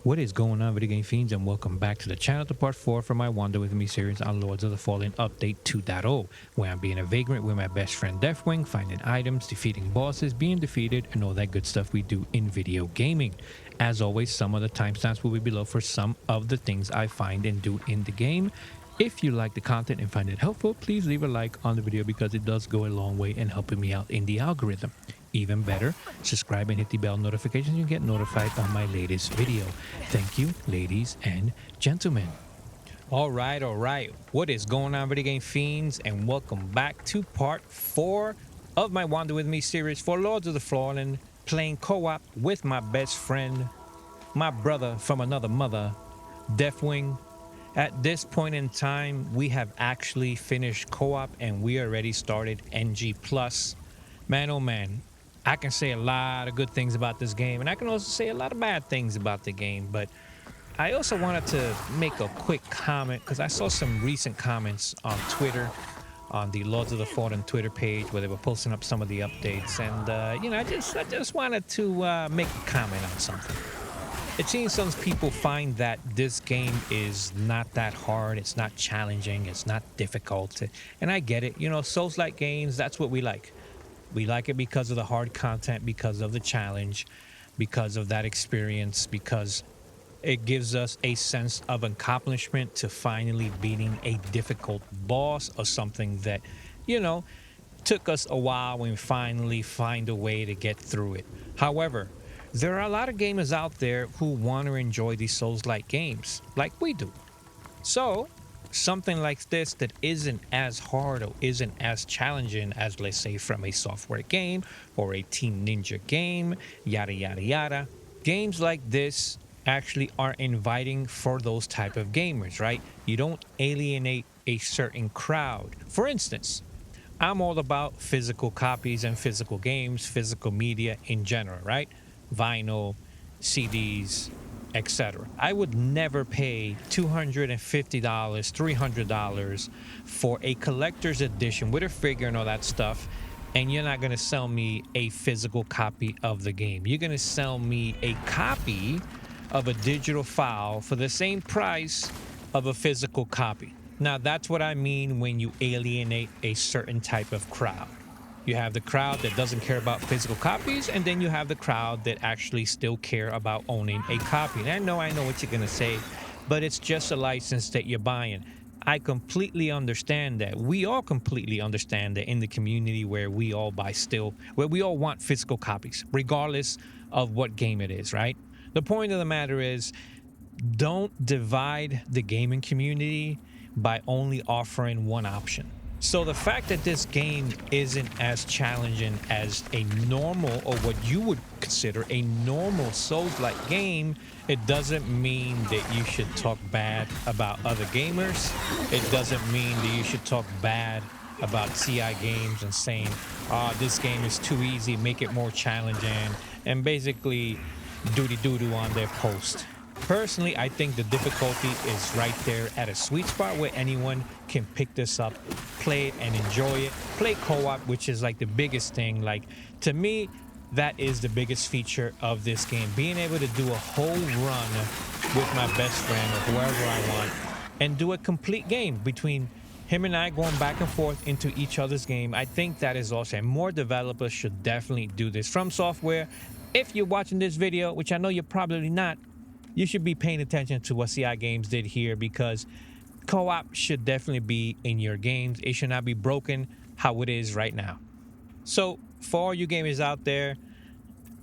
What is going on, video game fiends, and welcome back to the channel to part 4 from my Wander With Me series on Lords of the Fallen Update 2.0, where I'm being a vagrant with my best friend Deafwing, finding items, defeating bosses, being defeated, and all that good stuff we do in video gaming. As always, some of the timestamps will be below for some of the things I find and do in the game. If you like the content and find it helpful, please leave a like on the video because it does go a long way in helping me out in the algorithm. Even better, subscribe and hit the bell notification to get notified on my latest video. Thank you, ladies and gentlemen. All right. What is going on, video game fiends, and welcome back to part 4 of my Wander With Me series for Lords of the Fallen, playing co-op with my best friend, my brother from another mother, Deafwing. At this point in time, we have actually finished co-op and we already started NG+. Man, oh man, I can say a lot of good things about this game, and I can also say a lot of bad things about the game, but I also wanted to make a quick comment because I saw some recent comments on Twitter, on the Lords of the Fallen Twitter page, where they were posting up some of the updates, and I just wanted to make a comment on something. It seems some people find that this game is not that hard, it's not challenging, it's not difficult, and I get it. You know, Souls-like games, that's what we like. We like it because of the hard content, because of the challenge, because of that experience, because it gives us a sense of accomplishment to finally beating a difficult boss or something that, you know, took us a while when we finally find a way to get through it. However, there are a lot of gamers out there who want to enjoy these Souls-like games, like we do. So, something like this that isn't as hard or isn't as challenging as, let's say, from a software game or a Team Ninja game, yada yada yada. Games like this actually are inviting for those type of gamers, right? You don't alienate a certain crowd. For instance, I'm all about physical copies and physical games, physical media in general, right? Vinyl, CDs, etc. I would never pay $250, $300 for a collector's edition with a figure and all that stuff, and you're not going to sell me a physical copy of the game. You're going to sell me a copy of a digital file for the same price of a physical copy. Now, that's what I mean when you alienate a certain type of crowd. You have the crowd that doesn't care about physical copies, and then you have the crowd that actually still care about owning a copy. And I know what you're going to say, but it's just a license that you're buying. I completely understand that. We all completely understand that in the community where we all where we all want physical copies, regardless of what game it is, right? The point of the matter is, don't divide the gaming community by only offering one option. So the fact that this game isn't as challenging as a normal, or what you would consider a normal Souls-like game, it doesn't mean that you should talk bad about other gamers. It doesn't mean that you should talk bad about CI games and saying, this game is too easy, make it more challenging, and basically doody-doo-doo on their post. Personally, I think the difficulty is right there at a sweet spot where anyone can pick this up, play it and enjoy it. Play co-op, which is like the biggest thing. Like, to me, that is the biggest feature of this game. Being able to do a whole run with my best friend or whoever I want and do a complete game between him and I, going back and forth into each other's game. I think that is awesome. And more developers should definitely do this. From Software, if you're watching this video, which I know you're probably not, you should be paying attention to what CI Games did here, because co-op should definitely be in your games. It should not be broken how it is right now. So for all you gamers out there,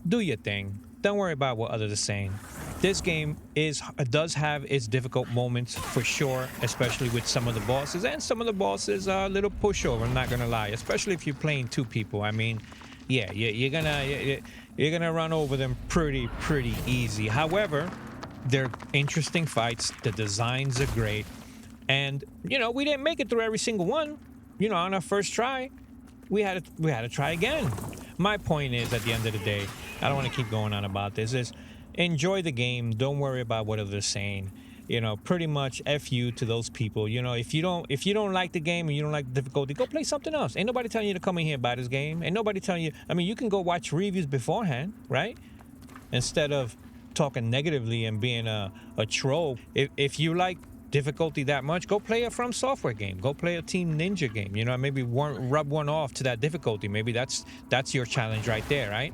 do your thing. Don't worry about what others are saying. This game does have its difficult moments for sure, especially with some of the bosses, and some of the bosses are a little pushover, I'm not gonna lie, especially if you're playing two people. I mean, yeah, you're gonna run over them pretty easy. However, they're interesting fights, the designs are great, and you know, we didn't make it through every single one. You know, on our first try, we had to try again. My point is, at the end of the day, I don't want to keep going on about this, is enjoy the game, don't worry about what others are saying. You know, pretty much F you to those people. You know, if you don't like the game and you don't like the difficulty, go play something else. Ain't nobody telling you to come in here and buy this game. Ain't nobody telling you. I mean, you can go watch reviews beforehand, right? Instead of talking negatively and being a troll. If you like difficulty that much, go play a From Software game. Go play a Team Ninja game. You know, maybe rub one off to that difficulty. Maybe that's your challenge right there, right?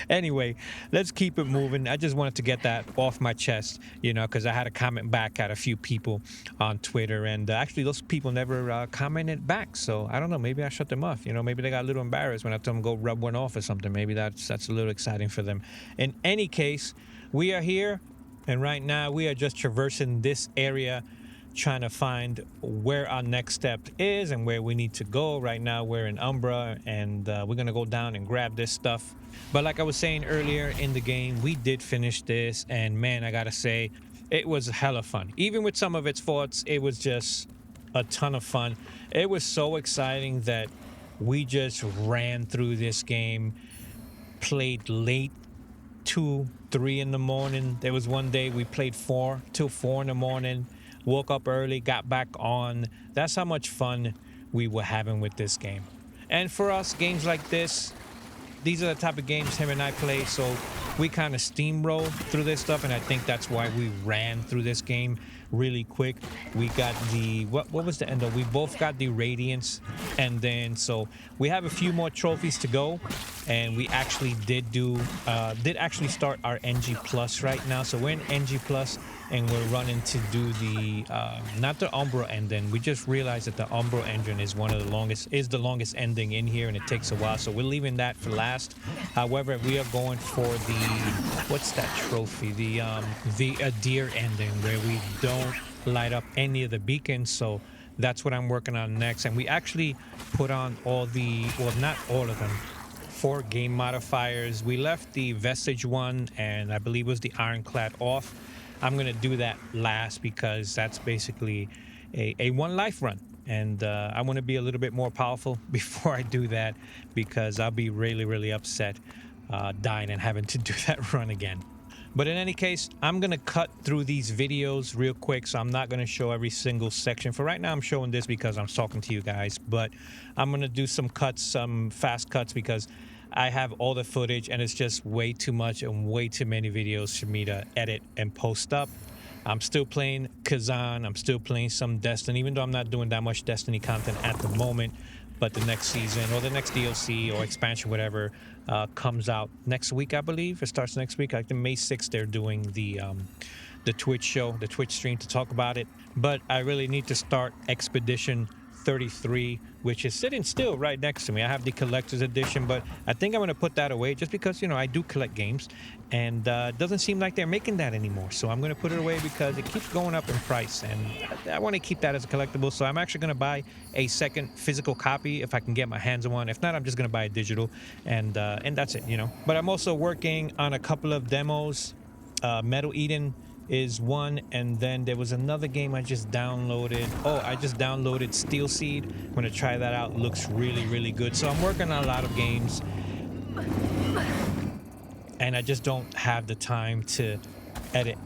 Anyway, let's keep it moving. I just wanted to get that off my chest, you know, because I had a comment back at a few people on Twitter, and actually those people never commented back. So I don't know. Maybe I shut them off. You know, maybe they got a little embarrassed when I told them go rub one off or something. Maybe that's a little exciting for them. In any case, we are here, and right now we are just traversing this area, trying to find where our next step is and where we need to go. Right now we're in Umbra, and we're gonna go down and grab this stuff. But like I was saying earlier in the game, we did finish this, and man, I gotta say, it was hella fun. Even with some of its faults, it was just a ton of fun. It was so exciting that we just ran through this game, played late, 2, 3 in the morning. There was one day we played 4 till 4 in the morning, woke up early, got back on. That's how much fun we were having with this game. And for us, games like this, these are the type of games him and I play, so we kind of steamroll through this stuff, and I think that's why we ran through this game really quick. We got the what was the end of? We both got the Radiance, and then so we have a few more trophies to go, and we actually did actually start our NG Plus right now. So we're in NG Plus, and we're running to do the not the Umbro ending. We just realized that the Umbro engine is the longest ending in here, and it takes a while, so we're leaving that for last. However, we are going for the what's that trophy, the Deer ending, where we don't light up any of the beacons. So that's what I'm working on next. And we actually put on all the, well, not all of them, 4 game modifiers. We left the Vestige one, and I believe it was the Ironclad, off. I'm gonna do that last because that's basically a 1 life run, and I want to be a little bit more powerful before I do that, because I'll be really upset dying and having to do that run again. But in any case, I'm gonna cut through these videos real quick, so I'm not gonna show every single section. For right now, I'm showing this because I'm talking to you guys, but I'm gonna do some cuts, some fast cuts, because I have all the footage and it's just way too much and way too many videos for me to edit and post up. I'm still playing Kazan, I'm still playing some Destiny, even though I'm not doing that much Destiny content at the moment. But the next season or the next DLC or expansion, whatever, comes out next week, I believe. It starts next week. Like the May 6th, they're doing the Twitch show, the Twitch stream, to talk about it. But I really need to start Expedition 33, which is sitting still right next to me. I have the collector's edition, but I think I'm going to put that away just because, you know, I do collect games, and it doesn't seem like they're making that anymore. So I'm going to put it away because it keeps going up in price, and I want to keep that as a collectible. So I'm actually going to buy a second physical copy if I can get my hands on one. If not, I'm just going to buy a digital, and that's it, you know. But I'm also working on a couple of demos. Metal Eden is one, and then there was another game I just downloaded. I just downloaded Steel Seed. I'm gonna try that out. Looks really good. So I'm working on a lot of games, and I just don't have the time to edit,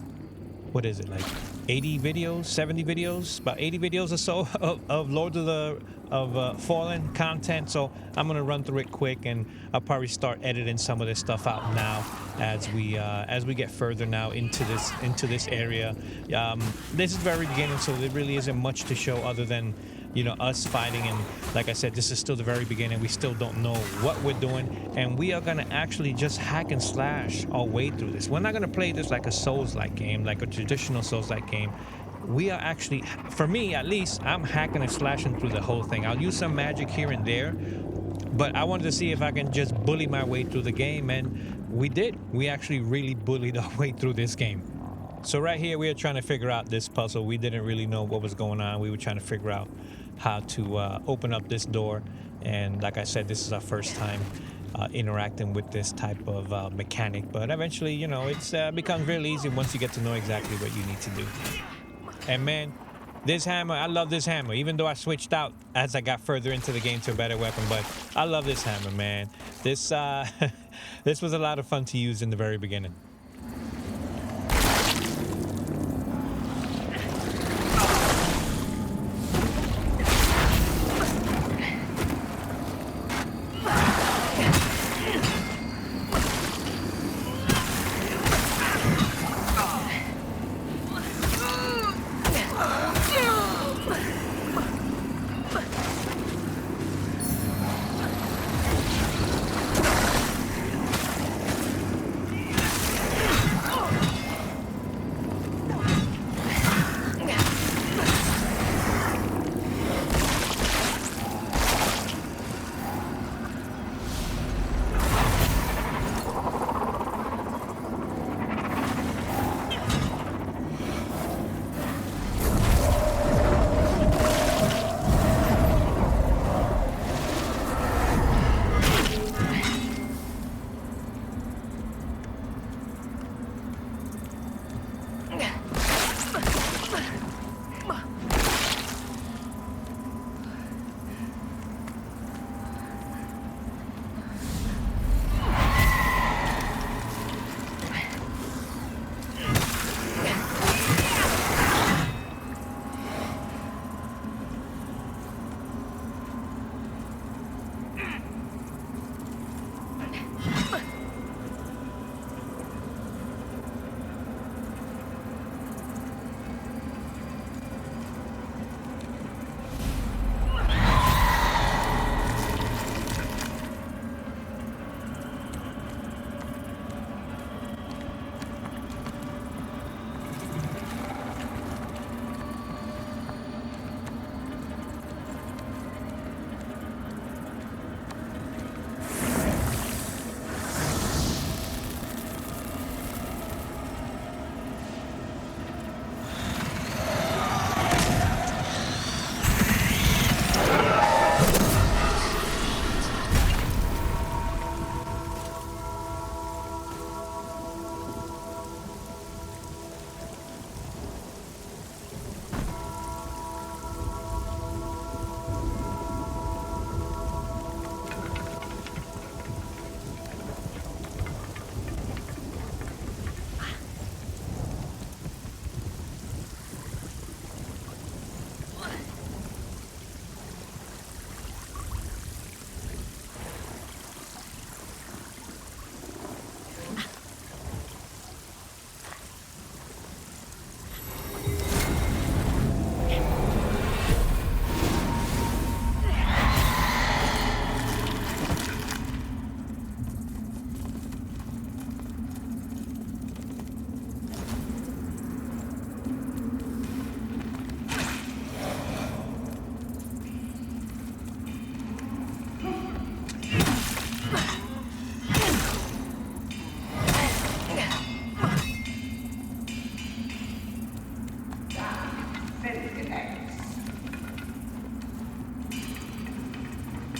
what is it, like 80 videos, 70 videos, about 80 videos or so of Lord of Fallen content. So I'm gonna run through it quick, and I'll probably start editing some of this stuff out now as we get further now into this area. This is very beginning, so there really isn't much to show other than, you know, us fighting. And like I said, this is still the very beginning. We still don't know what we're doing, and we are gonna actually just hack and slash our way through this. We're not gonna play this like a Souls-like game, like a traditional Souls-like game. We are actually, for me at least, I'm hacking and slashing through the whole thing. I'll use some magic here and there, but I wanted to see if I can just bully my way through the game, and we did. We actually really bullied our way through this game. So right here, we are trying to figure out this puzzle. We didn't really know what was going on. We were trying to figure out how to open up this door, and like I said, this is our first time interacting with this type of mechanic, but eventually, you know, it's becomes really easy once you get to know exactly what you need to do. And man, this hammer, I love this hammer, even though I switched out as I got further into the game to a better weapon, but I love this hammer, man. This this was a lot of fun to use in the very beginning.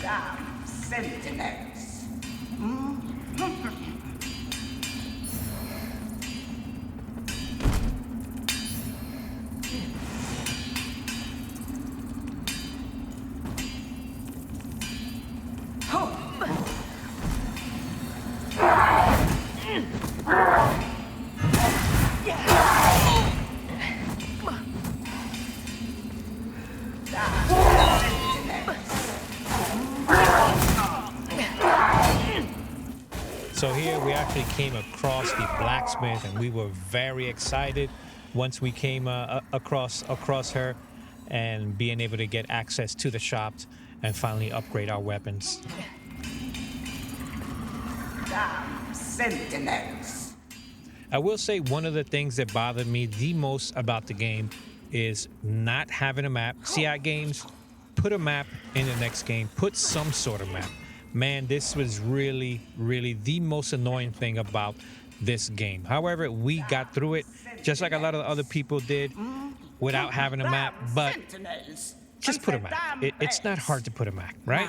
Damn sentinels. So here we actually came across the blacksmith, and we were very excited once we came across her and being able to get access to the shops and finally upgrade our weapons. Damn sentinels. I will say one of the things that bothered me the most about the game is not having a map. CI games, put a map in the next game, put some sort of map. Man, this was really, really the most annoying thing about this game. However, we got through it just like a lot of other people did without having a map, but just put a map. It's not hard to put a map, right?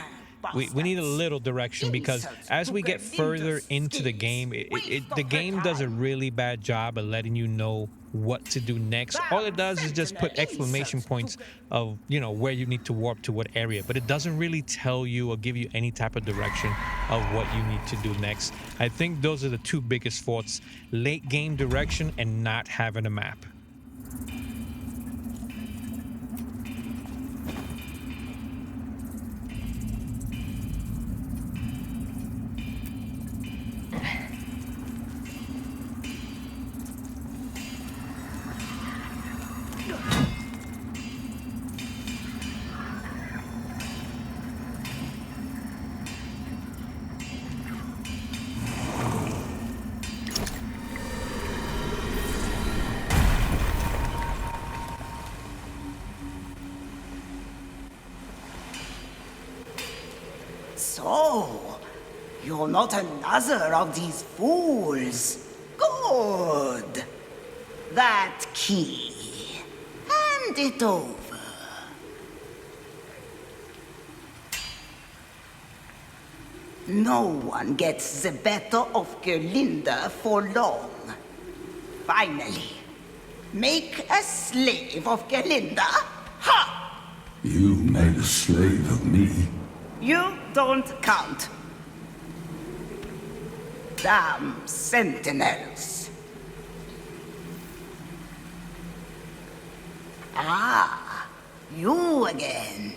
We need a little direction, because as we get further into the game, the game does a really bad job of letting you know what to do next. All it does is just put exclamation points of, you know, where you need to warp to what area, but it doesn't really tell you or give you any type of direction of what you need to do next. I think those are the two biggest faults: late game direction and not having a map. So, you're not another of these fools. Good. That key. Hand it over. No one gets the better of Gerlinda for long. Finally, make a slave of Gerlinda. Ha! You made a slave of me. You don't count. Damn sentinels. Ah, you again.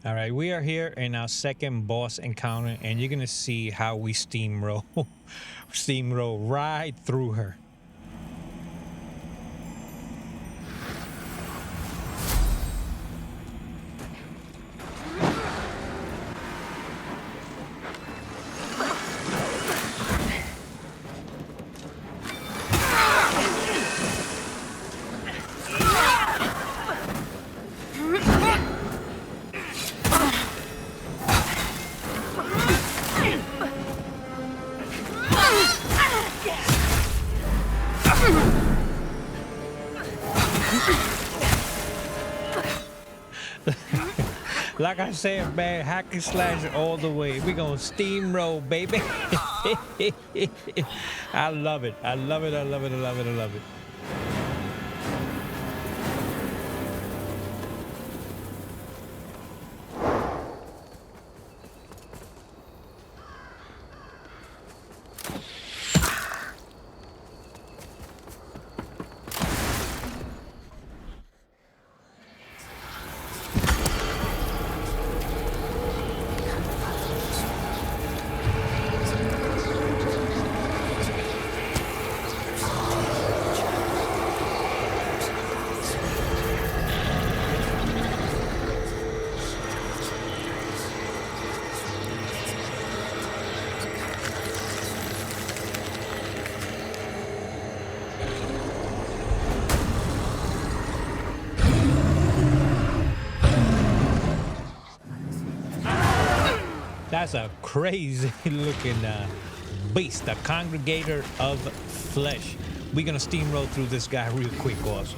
All right, we are here in our second boss encounter, and you're gonna see how we steamroll right through her. Like I said, man, hack and slash all the way. We gonna steamroll, baby. I love it. I love it. I love it. I love it. I love it. That's a crazy looking beast, a congregator of flesh. We're gonna steamroll through this guy real quick also.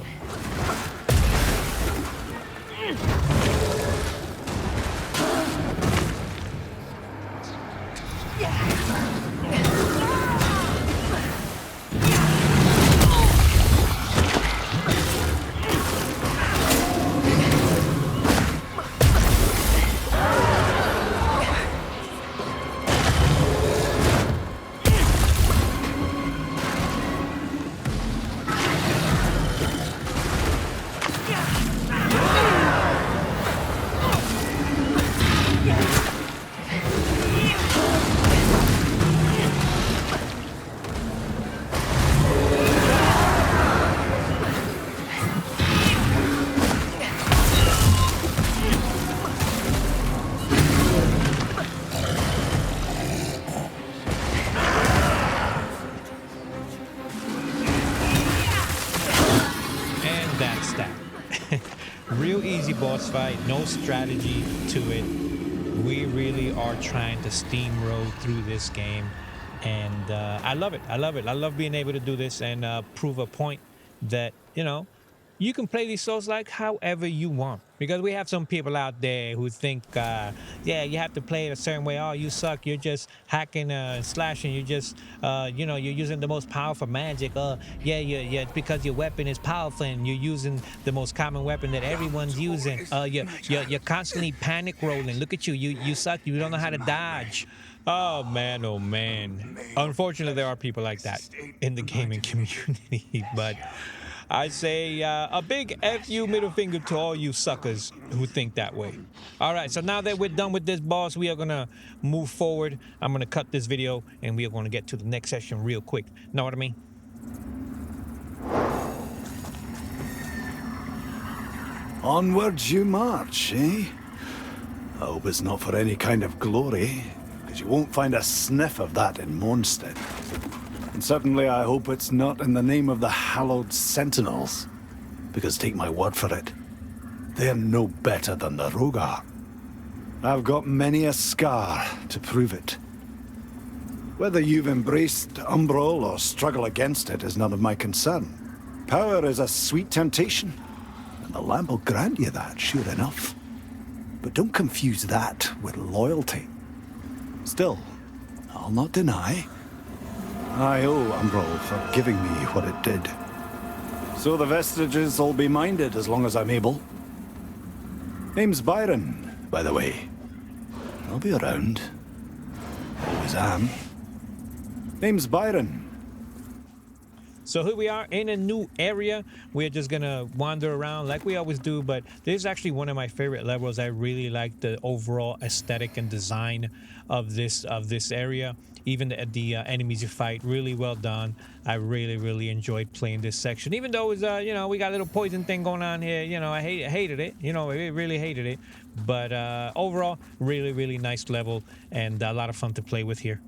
Real easy boss fight, no strategy to it. We really are trying to steamroll through this game, and I love it. I love it. I love being able to do this and prove a point that, you know, you can play these Souls like however you want, because we have some people out there who think, yeah, you have to play it a certain way. Oh, you suck. You're just hacking and slashing. You're just, you know, you're using the most powerful magic. Yeah, it's because your weapon is powerful and you're using the most common weapon that everyone's using. You're constantly panic rolling. Look at you. You suck. You don't know how to dodge. Oh man, oh man. Unfortunately, there are people like that in the gaming community, but I say a big F you middle finger to all you suckers who think that way. All right, so now that we're done with this boss, we are going to move forward. I'm going to cut this video, and we are going to get to the next session real quick. Know what I mean? Onwards you march, eh? I hope it's not for any kind of glory, because you won't find a sniff of that in Mondstadt. And certainly I hope it's not in the name of the hallowed Sentinels, because take my word for it, they're no better than the Rogar. I've got many a scar to prove it. Whether you've embraced Umbral or struggle against it is none of my concern. Power is a sweet temptation, and the lamp will grant you that, sure enough. But don't confuse that with loyalty. Still, I'll not deny I owe Umbral for giving me what it did. So the vestiges will be minded as long as I'm able. Name's Byron, by the way. I'll be around. Always am. Name's Byron. So here we are in a new area. We're just gonna wander around like we always do, but this is actually one of my favorite levels. I really like the overall aesthetic and design of this area. Even the enemies you fight, really well done. I really enjoyed playing this section, even though it was, you know, we got a little poison thing going on here. You know, I hated it. You know, I really hated it. But overall, really nice level and a lot of fun to play with here.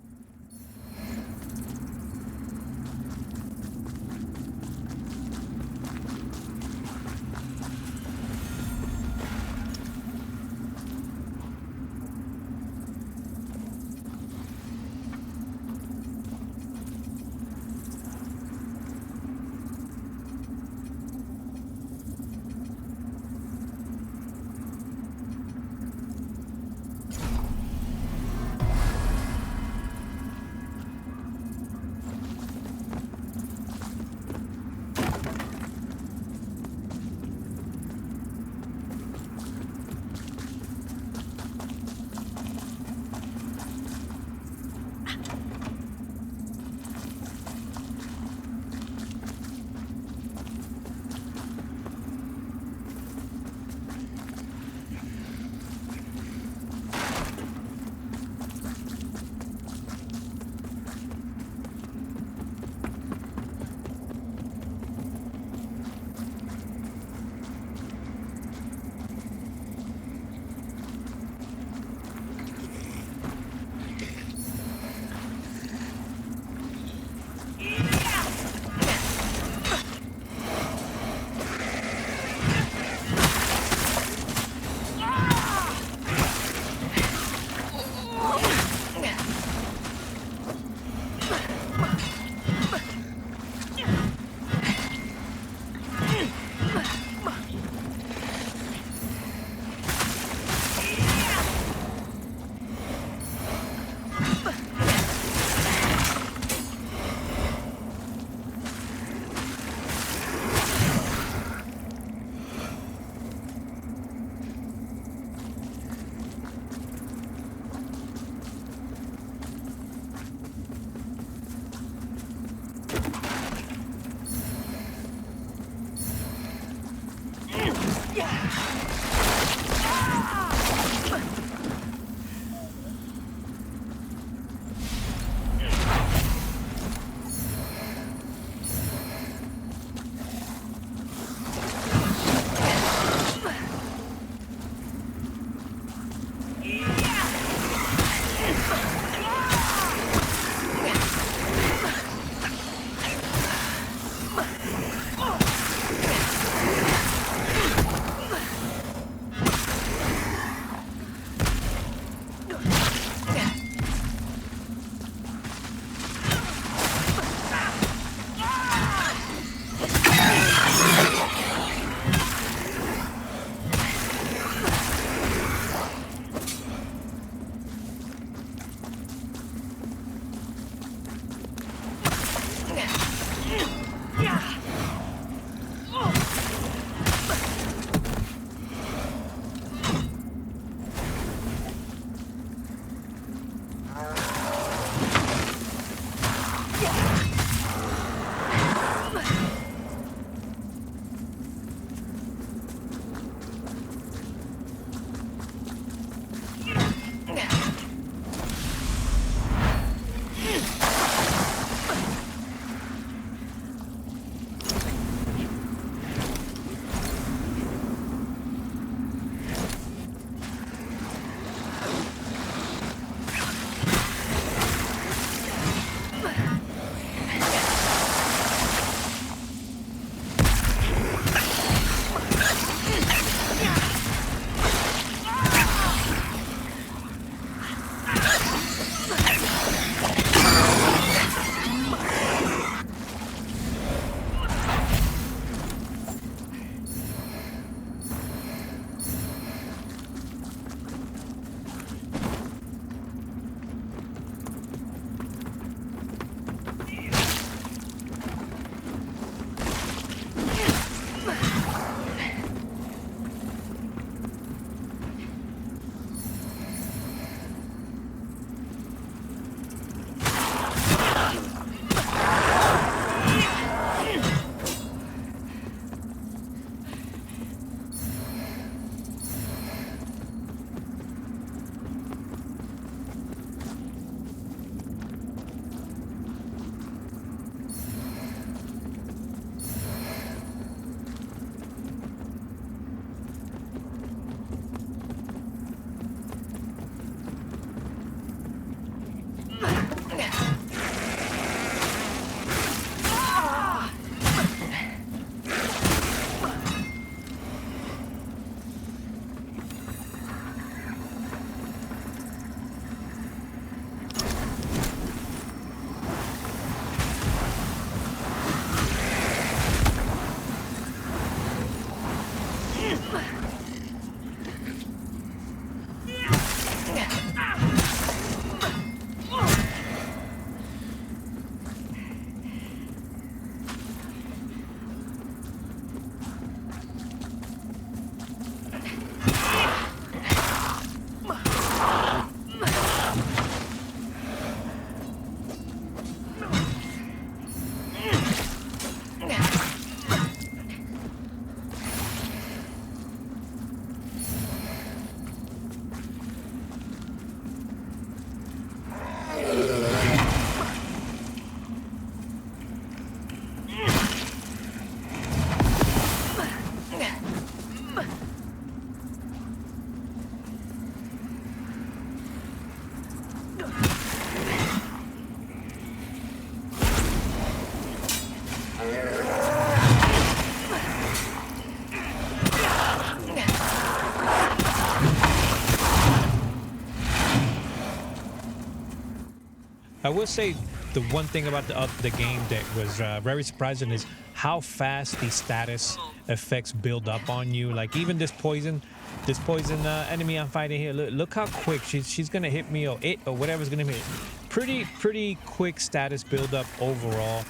I will say the one thing about the game that was very surprising is how fast the status effects build up on you. Like even this poison enemy I'm fighting here, look how quick she's gonna hit me, or it or whatever's gonna hit. Pretty quick status build up overall.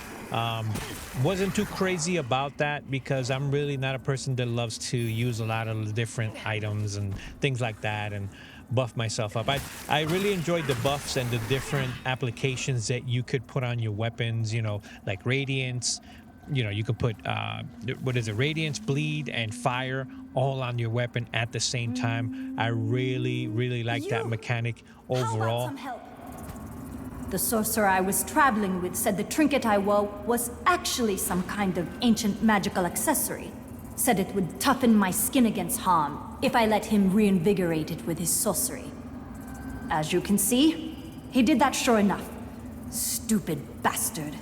Wasn't too crazy about that because I'm really not a person that loves to use a lot of different items and things like that and buff myself up. I really enjoyed the buffs and the different applications that you could put on your weapons, you know, like Radiance. You know, you could put what is it, Radiance, Bleed, and Fire all on your weapon at the same time. I really like that mechanic overall. The sorcerer I was traveling with said the trinket I wore was actually some kind of ancient magical accessory. Said it would toughen my skin against harm if I let him reinvigorate it with his sorcery. As you can see, he did that sure enough. Stupid bastard.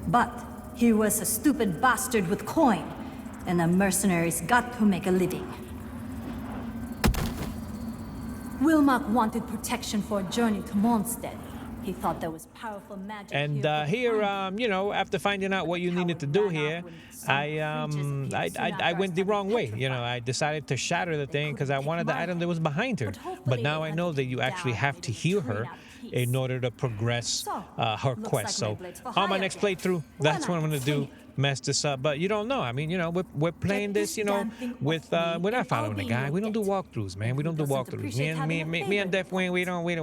But he was a stupid bastard with coin, and a mercenary's got to make a living. Wilmark wanted protection for a journey to Mondstadt. He thought there was powerful magic. And here, you know, after finding out what you needed to do here, I went the wrong way. You know, I decided to shatter the thing because I wanted the item that was behind her. But now I know that you actually have to heal her in order to progress her quest. So on my next playthrough, that's what I'm going to do. Mess this up, but you don't know. I mean, you know, we're playing this, you know, with we're not following the guy. We don't do walkthroughs, man. We don't do walkthroughs. Me and Deafwing,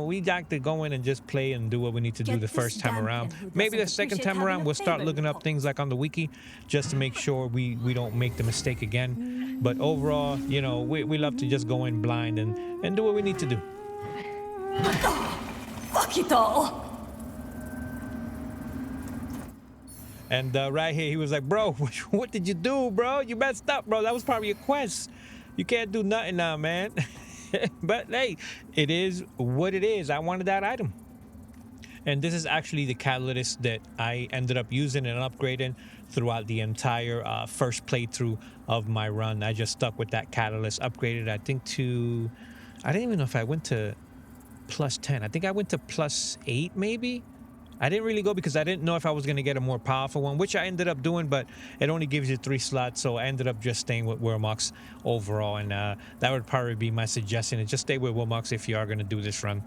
we like to go in and just play and do what we need to do the first time around. Maybe the second time around we'll start looking up things like on the wiki just to make sure we don't make the mistake again. But overall, you know, we love to just go in blind and do what we need to do. Fuck it all! And right here, he was like, bro, what did you do, bro? You messed up, bro. That was probably a quest. You can't do nothing now, man. But hey, it is what it is. I wanted that item. And this is actually the catalyst that I ended up using and upgrading throughout the entire first playthrough of my run. I just stuck with that catalyst, upgraded, I think, to... I didn't even know if I went to plus 10. I think I went to plus 8, maybe? I didn't really go because I didn't know if I was going to get a more powerful one, which I ended up doing, but it only gives you 3 slots, so I ended up just staying with Wilmarks overall, and that would probably be my suggestion, and just stay with Wilmarks if you are going to do this run.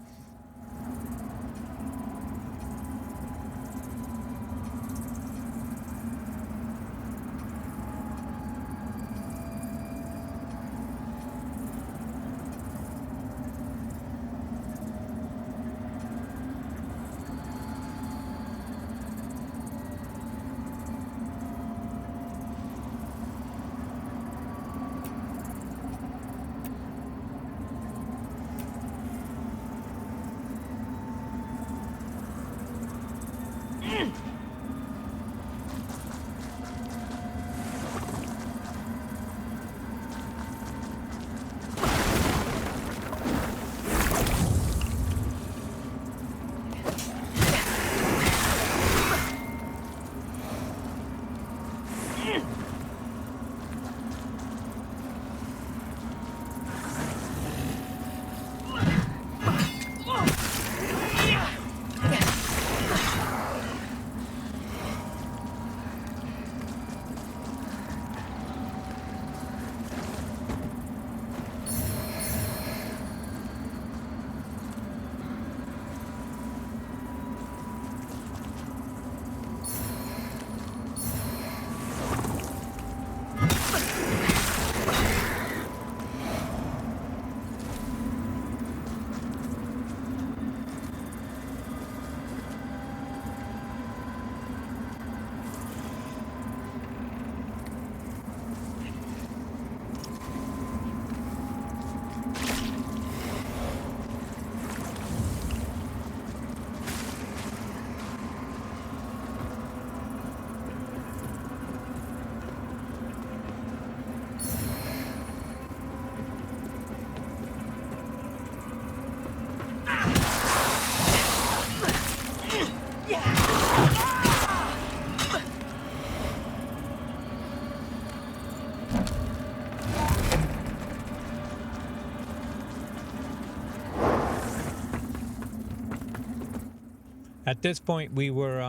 At this point, we were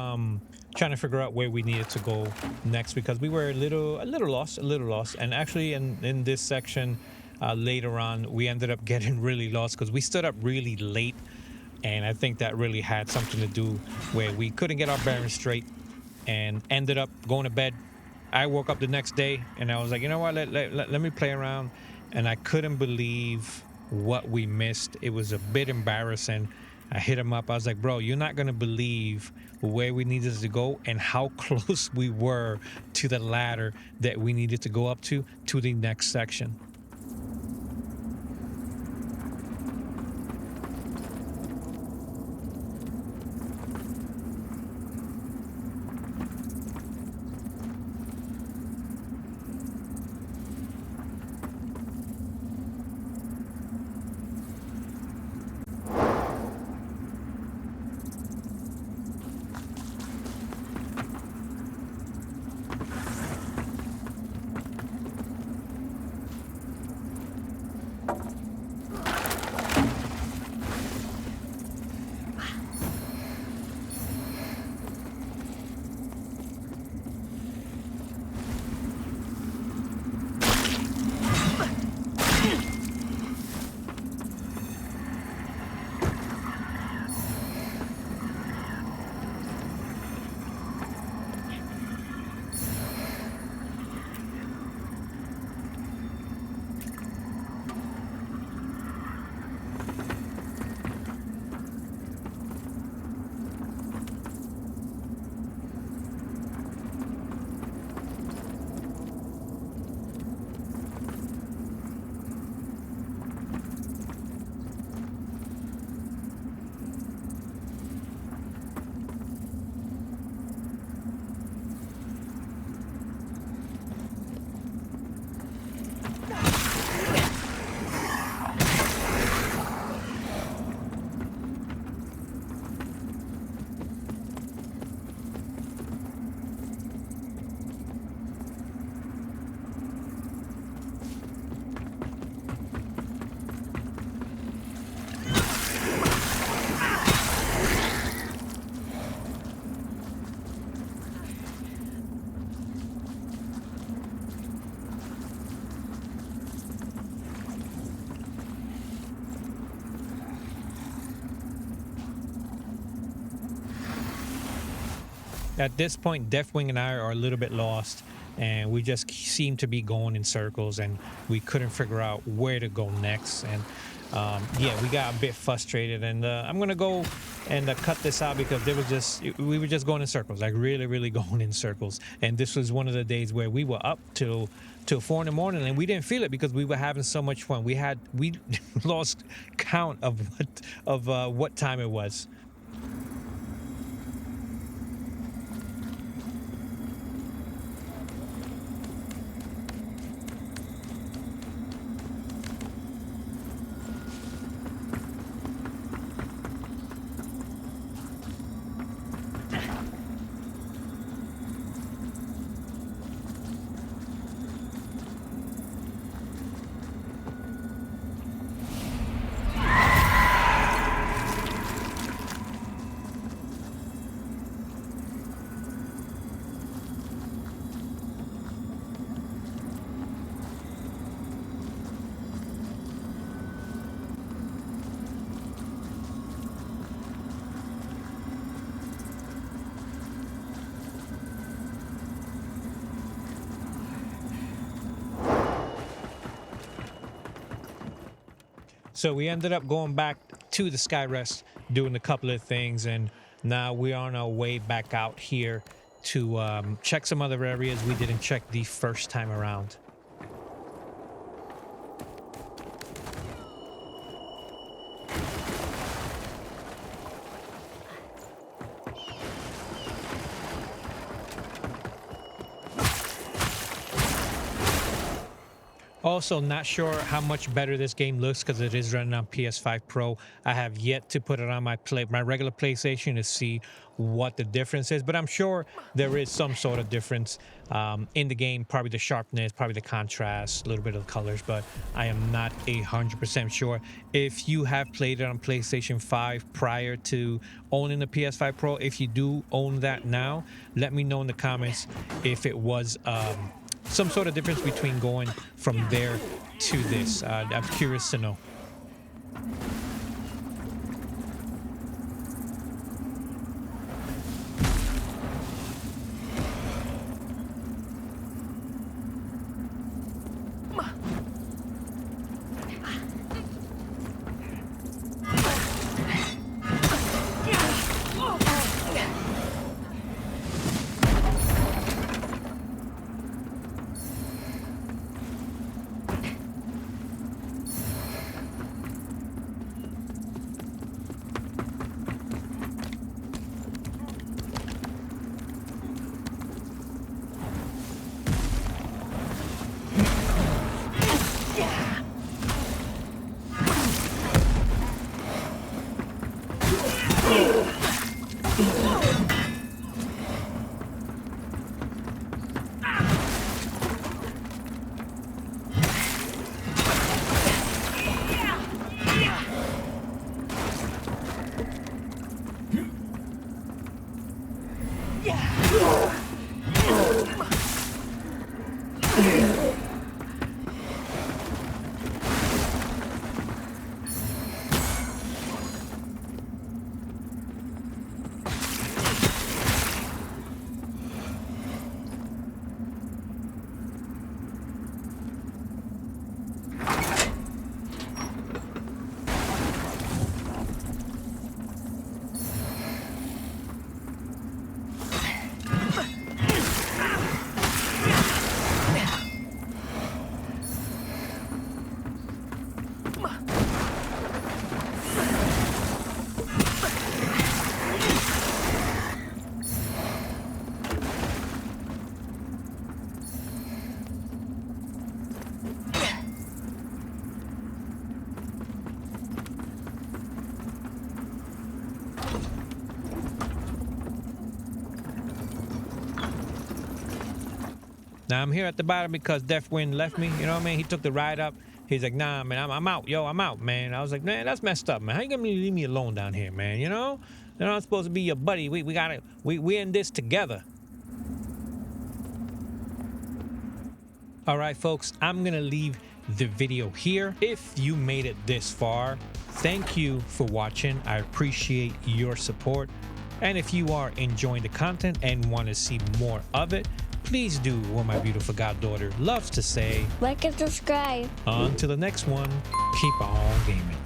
trying to figure out where we needed to go next because we were a little lost. And actually, in this section later on, we ended up getting really lost because we stood up really late, and I think that really had something to do where we couldn't get our bearings straight and ended up going to bed. I woke up the next day and I was like, you know what, let me play around, and I couldn't believe what we missed. It was a bit embarrassing. I hit him up. I was like, bro, you're not going to believe where we needed to go and how close we were to the ladder that we needed to go up to the next section. At this point, Deafwing and I are a little bit lost, and we just seem to be going in circles, and we couldn't figure out where to go next. And yeah, we got a bit frustrated, and I'm gonna go and cut this out because we were just going in circles, like really going in circles. And this was one of the days where we were up till 4 in the morning, and we didn't feel it because we were having so much fun. We lost count of what time it was. So we ended up going back to the Skyrest, doing a couple of things, and now we're on our way back out here to check some other areas we didn't check the first time around. Also, not sure how much better this game looks because it is running on PS5 Pro. I have yet to put it on my regular PlayStation to see what the difference is, but I'm sure there is some sort of difference in the game. Probably the sharpness, probably the contrast, a little bit of the colors, but I am not 100% sure. If you have played it on PlayStation 5 prior to owning the PS5 Pro, if you do own that now, let me know in the comments if it was some sort of difference between going from there to this. I'm curious to know. Now I'm here at the bottom because Deafwing left me. You know what I mean? He took the ride up. He's like, nah, man, I'm out. Yo, I'm out, man. I was like, man, that's messed up, man. How you gonna leave me alone down here, man? You know? I'm supposed to be your buddy. We in this together. All right, folks, I'm gonna leave the video here. If you made it this far, thank you for watching. I appreciate your support. And if you are enjoying the content and want to see more of it, please do what my beautiful goddaughter loves to say. Like and subscribe. Until the next one, keep on gaming.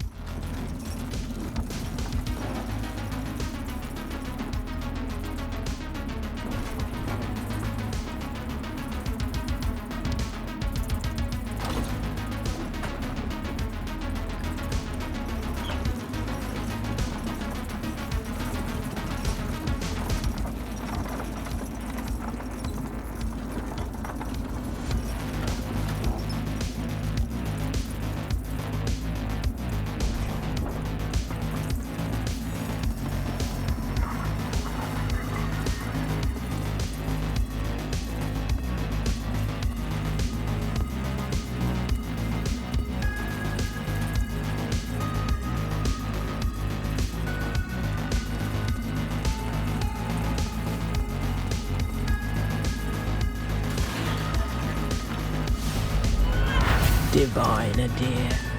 Divine idea.